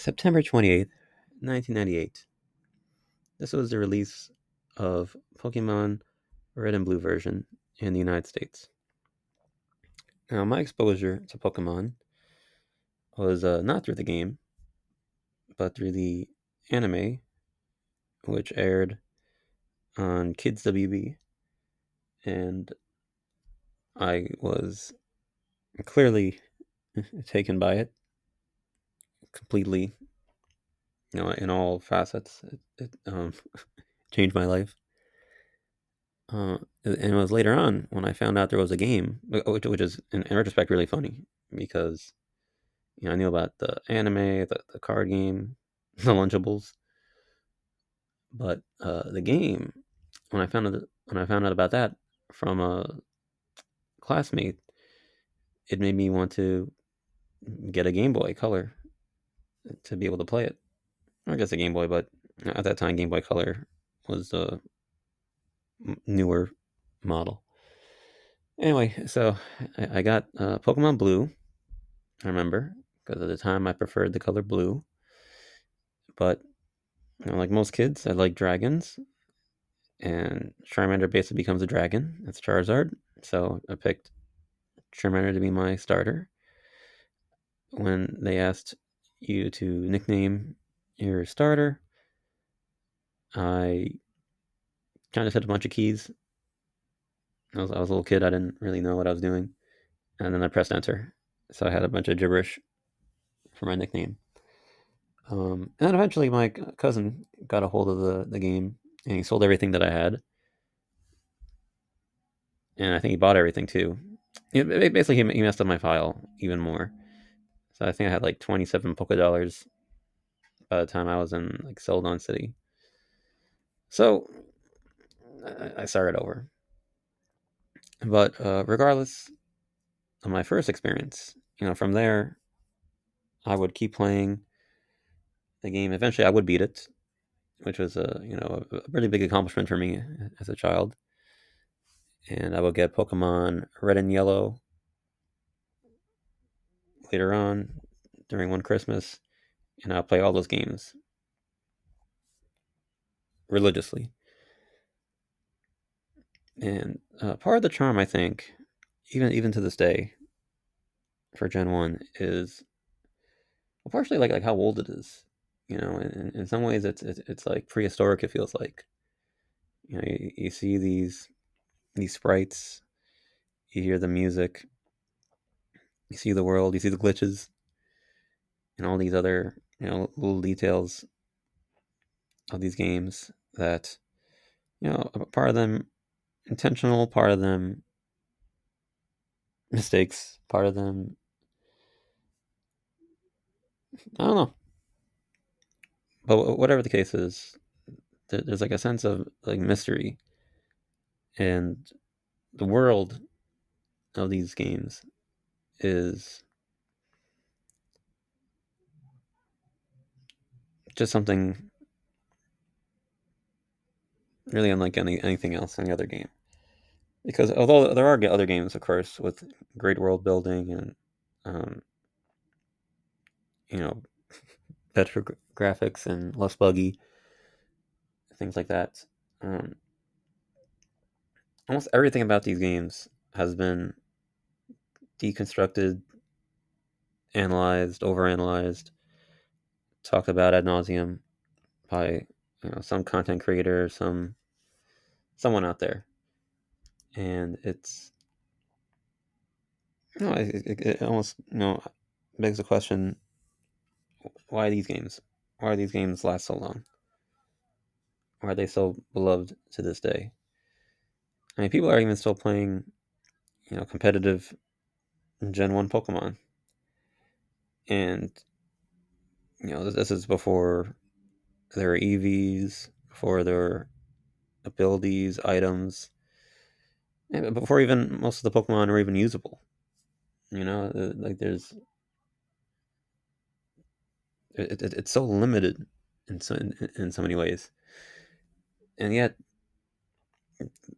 September 28th, 1998. This was the release of Pokemon Red and Blue version in the United States. Now, my exposure to Pokemon was not through the game, but through the anime, which aired on Kids WB, and I was clearly taken by it completely, in all facets. It changed my life. And it was later on when I found out there was a game, which is in retrospect really funny because I knew about the anime, the card game, the Lunchables, but the game when I found out about that from a classmate, it made me want to get a Game Boy Color to be able to play it. Or I guess a Game Boy, but at that time Game Boy Color was the newer model. Anyway, so I got Pokemon Blue. I remember because at the time I preferred the color blue, but like most kids, I like dragons, and Charmander basically becomes a dragon. That's Charizard, so I picked Charmander to be my starter. When they asked you to nickname your starter, I kind of said a bunch of keys. I was a little kid. I didn't really know what I was doing, and then I pressed enter. So I had a bunch of gibberish for my nickname. And then eventually my cousin got a hold of the game and he sold everything that I had. And I think he bought everything too. Basically, he messed up my file even more. So I think I had like 27 Poké Dollars by the time I was in like Celadon City. So I started over. But regardless of my first experience, from there, I would keep playing the game. Eventually, I would beat it, which was a really big accomplishment for me as a child. And I would get Pokemon Red and Yellow later on during one Christmas, and I'll play all those games religiously. And part of the charm, I think, even to this day, for Gen One is well, partially like how old it is. In some ways, it's like prehistoric. It feels like you see these sprites, you hear the music, you see the world, you see the glitches, and all these other little details of these games that part of them intentional, part of them mistakes, part of them I don't know. But whatever the case is, there's like a sense of like mystery, and the world of these games is just something really unlike anything else, any other game. Because although there are other games, of course, with great world building and um, you know better graphics and less buggy things like that, um, almost everything about these games has been deconstructed, analyzed, overanalyzed, talked about ad nauseum by some content creator, someone out there, and it's it almost begs the question: why these games? Why are these games last so long? Why are they so beloved to this day? I mean, people are even still playing competitive Gen One Pokemon, and this is before there are EVs, before there are abilities, items, and before even most of the Pokemon are even usable. Like there's it's so limited in so many ways, and yet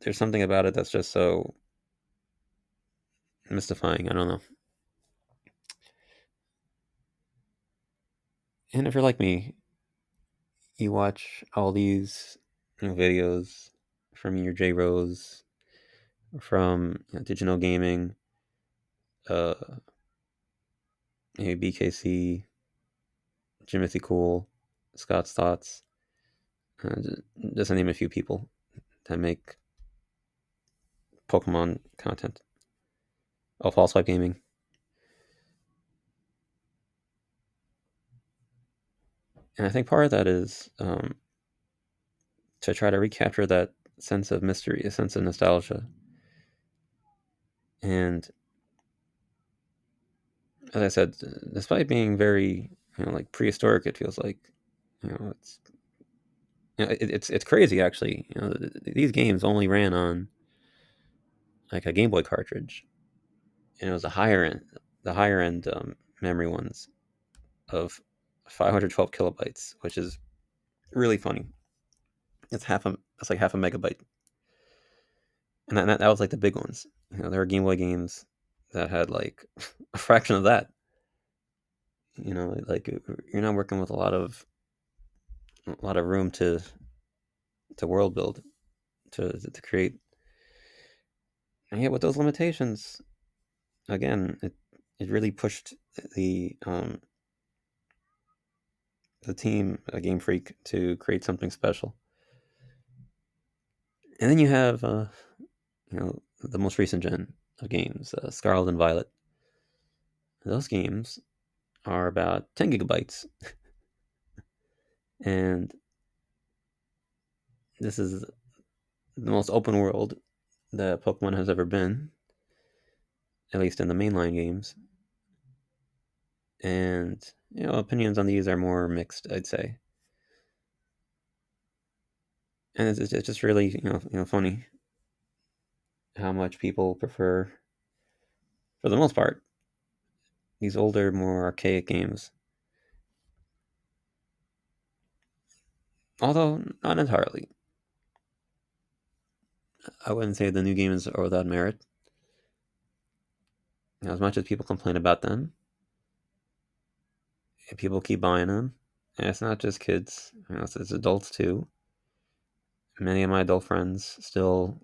there's something about it that's just so mystifying. I don't know. And if you're like me, you watch all these videos from your J Rose, from Digital Gaming, uh, BKC, Jimothy Cool, Scott's Thoughts, just to name a few people that make Pokemon content. Oh, False Swipe Gaming. And I think part of that is to try to recapture that sense of mystery, a sense of nostalgia. And as I said, despite being very, like prehistoric, it feels like, it's it's crazy actually. These games only ran on like a Game Boy cartridge, and it was the higher end memory ones of 512 kilobytes, which is really funny. It's like half a megabyte, and that was like the big ones. There were Game Boy games that had like a fraction of that. Like you're not working with a lot of room to world build to create, and yet with those limitations, again, it really pushed the um, the team, Game Freak, to create something special. And then you have the most recent gen of games, Scarlet and Violet. Those games are about 10 gigabytes, and this is the most open world that Pokemon has ever been, at least in the mainline games. And opinions on these are more mixed, I'd say. And it's just really funny how much people prefer, for the most part, these older, more archaic games. Although not entirely. I wouldn't say the new games are without merit. As much as people complain about them, people keep buying them. And it's not just kids, it's adults too. Many of my adult friends still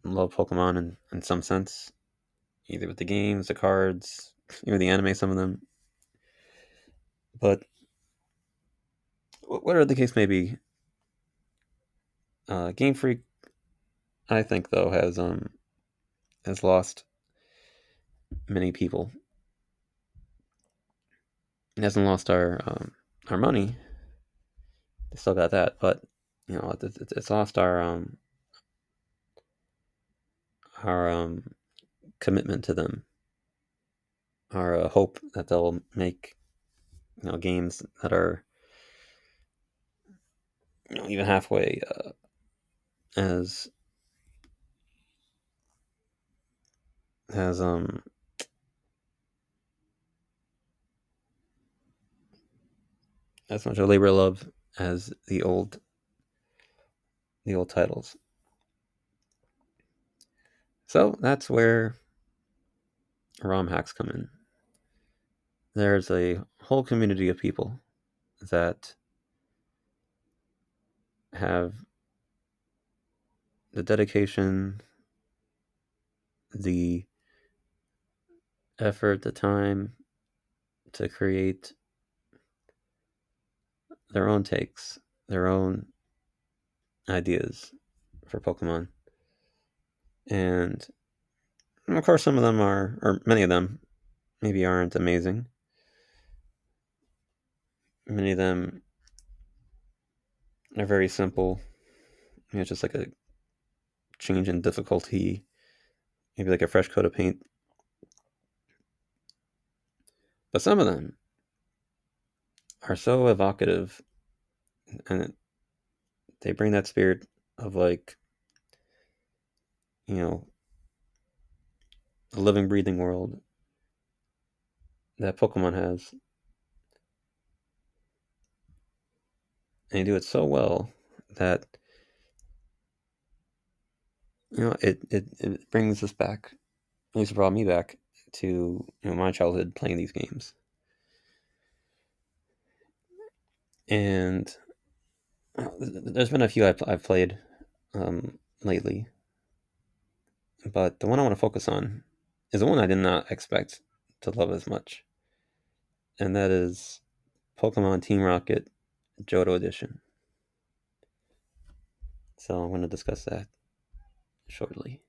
love Pokemon in some sense, either with the games, the cards, even the anime, some of them. But whatever the case may be, Game Freak, I think though, has lost many people. It hasn't lost our money. They still got that, but it's lost our commitment to them, our hope that they'll make games that are even halfway as as as much a labor of love as the old titles. So that's where ROM hacks come in. There's a whole community of people that have the dedication, the effort, the time to create their own takes, their own ideas for Pokemon. And of course, some of them are, or many of them, maybe aren't amazing. Many of them are very simple. It's just like a change in difficulty, maybe like a fresh coat of paint. But some of them are so evocative, and they bring that spirit of like, you know, a living, breathing world that Pokemon has. And they do it so well that, it brings us back, at least it brought me back to my childhood playing these games. And there's been a few I've played lately, but the one I want to focus on is the one I did not expect to love as much, and that is Pokemon Team Rocket Johto Edition. So I'm going to discuss that shortly.